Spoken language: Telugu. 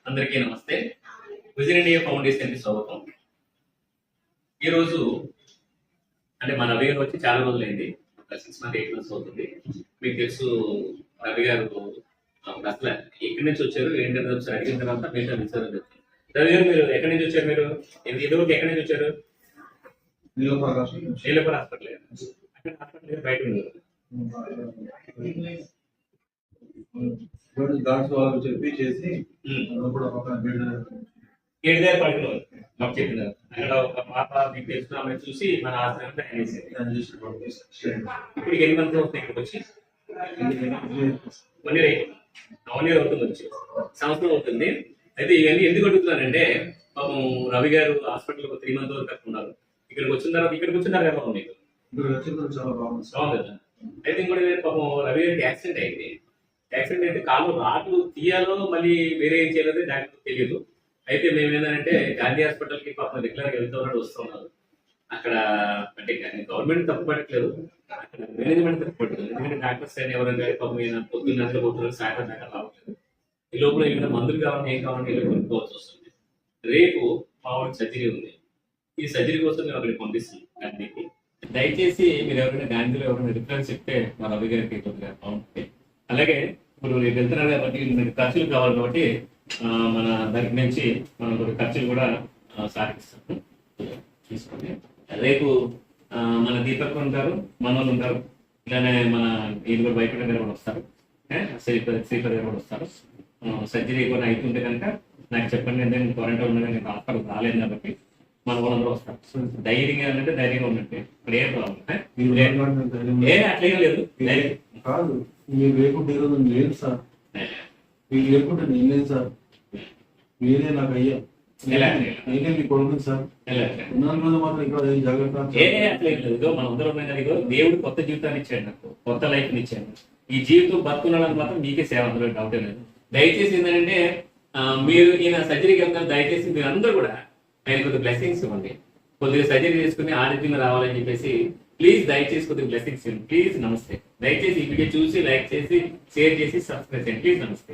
అందరికీ నమస్తే. విజన్ ఇండియా ఫౌండేషన్ కి స్వాగతం. ఈరోజు అంటే మా రవి గారు వచ్చి చాలా రోజులైంది, 6 months 8 months అవుతుంది. మీకు తెలుసు రవి గారు అసలు ఎక్కడి నుంచి వచ్చారు ఏంటంటే ఒకసారి అడిగిన తర్వాత మీరు తెలుసు. రవి గారు మీరు ఎక్కడి నుంచి వచ్చారు? మీరు ఇదివరకు ఎక్కడి నుంచి వచ్చారు? నీలోపర్ హాస్పిటల్. అక్కడ హాస్పిటల్ బయట ఉన్నారు. చెప్పి చేసి ఏడు దగ్గర పడుకున్నారు. మాకు చెప్పినారు అక్కడ ఒక పాప మీకు తెలిసిన ఆమె చూసి మన ఆశ్రమంలో ఇప్పుడు ఎన్ని మంది అవుతుంది ఇక్కడికి వచ్చి? 1 year 1 year అవుతుంది, వచ్చి సంవత్సరం అవుతుంది. అయితే ఇవన్నీ ఎందుకు అడుగుతున్నానంటే పాపం రవి గారు హాస్పిటల్ 3 months వరకు ఉన్నారు. ఇక్కడికి వచ్చిన తర్వాత ఇక్కడికి వచ్చినారు కదా మీకు చాలా బాగుంది కదా. అయితే ఇంకోటి పాపం రవి గారికి యాక్సిడెంట్ అయింది. యాక్సిడెంట్ అయితే కాళ్ళు రాట్లు తీయాలో మళ్ళీ వేరే ఏం చేయలేదు డాక్టర్ తెలియదు. అయితే మేము ఏంటంటే గాంధీ హాస్పిటల్కి పాపం రెగ్యులర్గా వెళ్తూ ఉన్నాడు, వస్తున్నాడు. అక్కడ అంటే గవర్నమెంట్ తప్పుపడట్లేదు, అక్కడ మేనేజ్మెంట్ తప్పుపడట్లేదు. ఎందుకంటే డాక్టర్స్ అయినా ఎవరైనా పాపం పొద్దున్న పోతున్నారు, సాయంత్రం దాకా రావట్లేదు. ఈ లోపల ఏమైనా మందులు కావాలని ఏం కావాలని వెళ్ళి కొనుక్కోవాల్సి వస్తుంది. రేపు మామూలు సర్జరీ ఉంది. ఈ సర్జరీ కోసం మేము అక్కడికి పంపిస్తున్నాం గాంధీకి. దయచేసి మీరు ఎవరైనా గాంధీలో ఎవరైనా రిఫరెన్స్ చెప్తే మా రవి గారికి కొద్దిగా బాగుంటుంది. అలాగే ఇప్పుడు రేపు వెళ్తున్నారు కాబట్టి మీకు ఖర్చులు కావాలి కాబట్టి మన దగ్గర నుంచి మనం కొన్ని ఖర్చులు కూడా సాధిస్తాము, తీసుకోండి. రేపు మన దీపక్ ఉంటారు, మనోళ్ళు ఉంటారు, ఇలానే మన ఇది కూడా బయట దగ్గర కూడా వస్తారు, శ్రీపతి గారు కూడా వస్తారు. సర్జరీ కూడా అవుతుంటే కనుక నాకు చెప్పండి, నేను క్వారంటైన్ ఉండగా నేను హాస్పిటల్ రాలేదు కాబట్టి మన వాళ్ళందరూ వస్తారు. ధైర్యంగా ఉందంటే ధైర్యంగా ఉండండి. ఇప్పుడు ఏం ప్రాబ్లం అట్లేం లేదు. కాదు, మీరు లేకుంటే లేదు సార్, మీరు లేకుంటే నేను లేదు సార్, మీరే నాకు అయ్యా, నేనే మీ కొడుకు సార్. ఉన్నాను రోజు మాత్రం ఇక్కడ జాగ్రత్త. అట్లేదు ఇదో మనం అందరూ ఉన్నాం కదా. ఇదో దేవుడు కొత్త జీవితాన్ని ఇచ్చాడు, నాకు కొత్త లైఫ్ ని ఇచ్చాడు. ఈ జీవితం బతుకున్నాడని మాత్రం మీకే సేవ, అందులో డౌటే లేదు. దయచేసి ఏంటంటే మీరు ఈయన సర్జరీకి వెళ్తారు, దయచేసి మీరు అందరూ కూడా ఆయన కొద్దిగా బ్లెస్సింగ్స్ ఇవ్వండి. కొద్దిగా సర్జరీ చేసుకుని ఆరోగ్యంగా రావాలని చెప్పేసి ప్లీజ్ దయచేసి కొద్దిగా బ్లెస్సింగ్స్ ఇవ్వండి. ప్లీజ్ నమస్తే. దయచేసి ఈ వీడియో చూసి లైక్ చేసి షేర్ చేసి సబ్స్క్రైబ్ చేయండి. ప్లీజ్ నమస్తే.